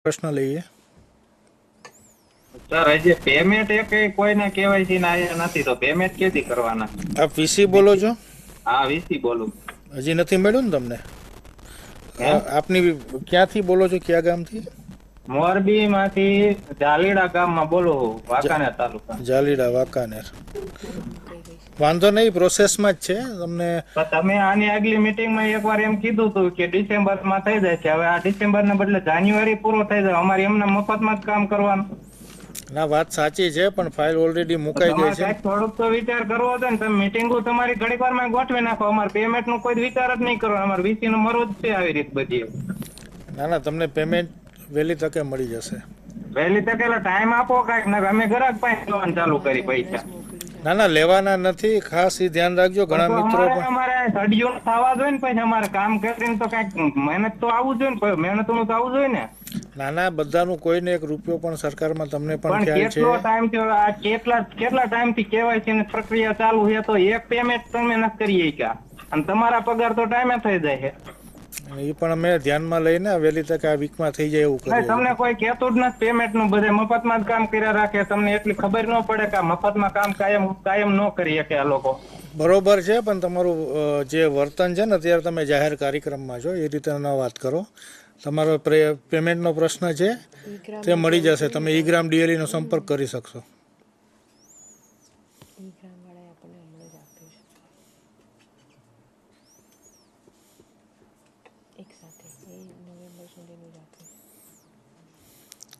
પ્રશ્ન લઈએ. સર હજી પેમેન્ટ એ કોઈને કેવાયસી ના આયા નથી તો પેમેન્ટ કેથી કરવાના? આપ વીસી બોલો છો? હા વીસી બોલું. હજી નથી મળ્યું ને તમને? હે આપની ક્યાંથી બોલો છો, કયા ગામથી? મોરબી માંથી જાલીડા ગામમાં બોલું, વાંકાનેર તાલુકા. જાલીડા વાંકાનેર. વાંધો નહીં, પ્રોસેસમાં જ છે તમને. તો તમે આની આગલી મીટિંગમાં એકવાર એમ કીધું હતું કે ડિસેમ્બરમાં થઈ જાય છે. હવે આ ડિસેમ્બરને બદલે જાન્યુઆરી પૂરો થઈ જાય, અમારે એમના મફતમાં જ કામ કરવાનું. ના, વાત સાચી છે, પણ ફાઇલ ઓલરેડી મુકાઈ ગઈ તમારે છે. કઈક થોડુંક તો વિચાર કરવો હતો ને. તમે મીટિંગો તમારી ઘડીક વારમાં ગોઠવી નાખો. અમારે પેમેન્ટ નો કોઈ વિચાર જ નહીં કરો. અમારે વીસી નો મરો જ છે આવી રીત બધી. ના ના, તમને પેમેન્ટ વહેલી તકે મળી જશે. વહેલી તકે ટાઈમ આપો કઈક, ને અમે ગ્રાહક પાસે લેવાનું ચાલુ કરી પૈસા. ના ના, લેવાના નથી, ખાસ એ ધ્યાન રાખજો. ઘણા મિત્રો પણ અમારે સડિયો થવા જોઈએ ને, પછી અમારે કામ કરીને તો કઈક મહેનત તો આવવું જોઈએ ને, મહેનત નું તો આવવું જોઈએ ને. ના ના, બધાનું કોઈને એક રૂપિયો પણ સરકારમાં તમને પણ ખ્યાલ છે. કેટલો ટાઈમ થયો? આ કેટલા ટાઈમ થી કેવાયસી ની પ્રક્રિયા ચાલુ છે, તો એક પેમેન્ટ તમે નથી કરી શક્યા, અને તમારા પગાર તો ટાઈમે થઈ જાય છે. એ પણ અમે ધ્યાનમાં લઈને વહેલી તકે આ વીકમાં થઈ જાય એવું કરીએ. તમને કોઈ કહેતું જ નથી પેમેન્ટ નું. બધે મફતમાં જ કામ કર્યા રાખે. તમને એટલી ખબર ન પડે કે આ મફતમાં કામ કાયમ ન કરી શકે આ લોકો. બરોબર છે, પણ તમારું જે વર્તન છે ને, અત્યારે તમે જાહેર કાર્યક્રમમાં છો, એ રીતે ન વાત કરો. તમારો પેમેન્ટનો પ્રશ્ન છે તે મળી જશે. તમે ઈ-ગ્રામ ડીએલઈનો સંપર્ક કરી શકશો. એક સાથે એ નવેમ્બર સુધીનું જ